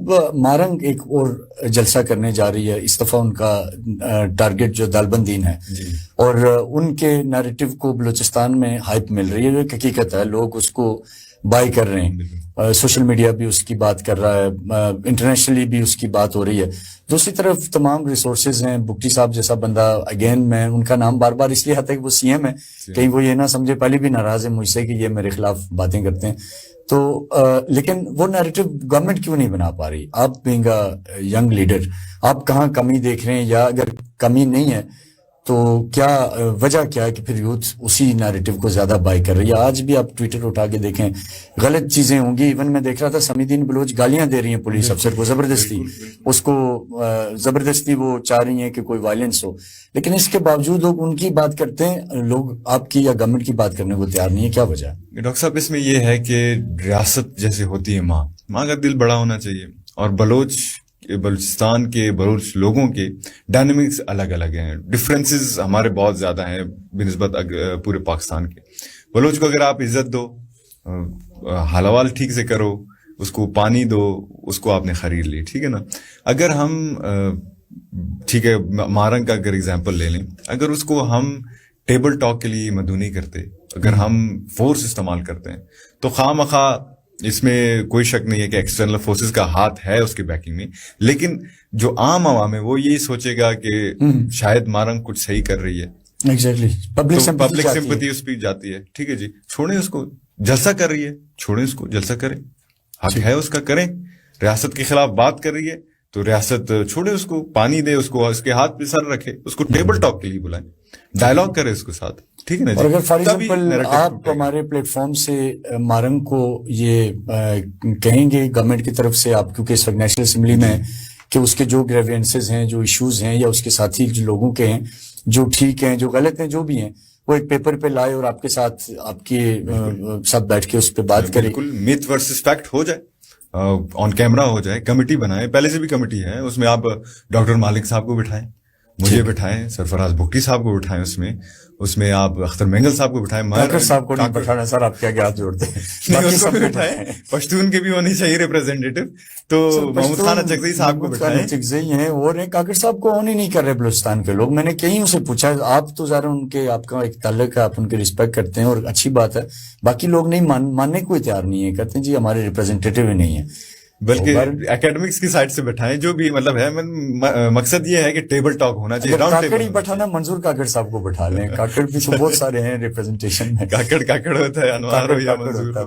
اب مارنگ ایک اور جلسہ کرنے جا رہی ہے، اس دفعہ ان کا ٹارگٹ جو دالبندین ہے اور ان کے نیریٹو کو بلوچستان میں ہائپ مل رہی ہے، جو ایک حقیقت ہے، لوگ اس کو بائی کر رہے ہیں، سوشل میڈیا بھی اس کی بات کر رہا ہے، انٹرنیشنلی بھی اس کی بات ہو رہی ہے. دوسری طرف تمام ریسورسز ہیں، بگٹی صاحب جیسا بندہ، اگین میں ان کا نام بار بار اس لیے آتا ہے کہ وہ سی ایم ہے، کہیں وہ یہ نہ سمجھے، پہلے بھی ناراض ہے مجھ سے کہ یہ میرے خلاف باتیں کرتے ہیں. تو لیکن وہ نیریٹو گورنمنٹ کیوں نہیں بنا پا رہی؟ آپ بینگ اے ینگ لیڈر، آپ کہاں کمی دیکھ رہے ہیں، یا اگر کمی نہیں ہے تو کیا وجہ کیا ہے کہ پھر یوتھ اسی نیریٹو کو زیادہ بائی کر رہی ہے؟ آج بھی آپ ٹویٹر اٹھا کے دیکھیں، غلط چیزیں ہوں گی. ایون میں دیکھ رہا تھا سمیع الدین بلوچ گالیاں دے رہی ہیں پولیس افسر کو زبردستی، اس کو زبردستی وہ چاہ رہی ہیں کہ کوئی وائلنس ہو، لیکن اس کے باوجود لوگ ان کی بات کرتے ہیں، لوگ آپ کی یا گورنمنٹ کی بات کرنے کو تیار نہیں ہے. کیا وجہ ہے ڈاکٹر صاحب؟ اس میں یہ ہے کہ ریاست جیسے ہوتی ہے ماں کا دل بڑا ہونا چاہیے، اور بلوچستان کے بلوچ لوگوں کے ڈائنامکس الگ الگ ہیں، ڈفرینسز ہمارے بہت زیادہ ہیں بنسبت پورے پاکستان کے. بلوچ کو اگر آپ عزت دو، حال حوال ٹھیک سے کرو، اس کو پانی دو، اس کو آپ نے خرید لی، ٹھیک ہے نا. اگر ہم ٹھیک ہے مارنگ کا اگر اگزامپل لے لیں، اگر اس کو ہم ٹیبل ٹاک کے لیے مدعو نہیں کرتے، اگر ہم فورس استعمال کرتے ہیں، تو خواہ مخواہ اس میں کوئی شک نہیں ہے کہ ایکسٹرنل فورسز کا ہاتھ ہے اس کے بیکنگ میں، لیکن جو عام عوام ہے وہ یہی سوچے گا کہ شاید مارنگ کچھ صحیح کر رہی ہے. ایگزیکٹلی، پبلک سمپتھی اس پہ جاتی ہے. ٹھیک ہے جی، چھوڑیں اس کو، جلسہ کر رہی ہے، چھوڑیں اس کو، جلسہ کریں، حق ہے اس کا، کریں. ریاست کے خلاف بات کر رہی ہے تو ریاست چھوڑے اس کو، پانی دے اس کو، اس کے ہاتھ پہ سر رکھے، اس کو ٹیبل ٹاک کے لیے بلائیں، ڈائلاگ کرے اس کے ساتھ، ٹھیک ہے نا. اور اگر فار ایگزامپل آپ ہمارے پلیٹ فارم سے مارنگ کو یہ کہیں گے گورنمنٹ کی طرف سے، آپ کیونکہ اس وقت نیشنل اسمبلی میں کہ اس کے جو گریوینسز ہیں، جو ایشوز ہیں، یا اس کے ساتھی جو لوگوں کے ہیں، جو ٹھیک ہیں، جو غلط ہیں، جو بھی ہیں، وہ ایک پیپر پہ لائے اور آپ کے ساتھ آپ کے ساتھ بیٹھ کے اس پہ بات کریں. بالکل، میتھ ورسز فیکٹ ہو جائے، آن کیمرہ ہو جائے، کمیٹی بنائیں، پہلے سے بھی کمیٹی ہے، اس میں آپ ڈاکٹر مالک صاحب کو بٹھائیں، مجھے بٹھائیں، سرفراز بگٹی صاحب کو بٹھائیں، اس میں آپ اختر مینگل صاحب کو بٹھائیں. کاکڑ صاحب کو نہیں بٹھانا سر، آپ کیا ہاتھ جوڑتے ہیں، باقی سب بٹھائیں. پشتون کے بھی ہونے چاہیے ریپرزینٹیٹو، تو محمود خان اچکزئی صاحب کو بٹھائیں. اچکزئی ہیں اور کاکڑ صاحب کو آن ہی نہیں کر رہے بلوچستان کے لوگ. میں نے کہیں سے پوچھا، آپ تو ذرا ان کے، آپ کا ایک تعلق ہے، آپ ان کے رسپیکٹ کرتے ہیں اور اچھی بات ہے، باقی لوگ نہیں ماننے کو تیار نہیں ہے، کہتے ہیں جی ہمارے ریپرزینٹیٹو ہی نہیں ہے. بلکہ اکیڈمکس کی سائڈ سے بٹھائیں، جو بھی مطلب ہے، مقصد یہ ہے کہ ٹیبل ٹاک ہونا چاہیے. کاکڑ ہی بٹھانا، منظور کاکڑ صاحب کو بٹھا لیں، کاکڑ بھی تو بہت سارے ہیں ریپرزنٹیشن میں. کاکڑ ہوتا ہے، انوار ہو یا منظور.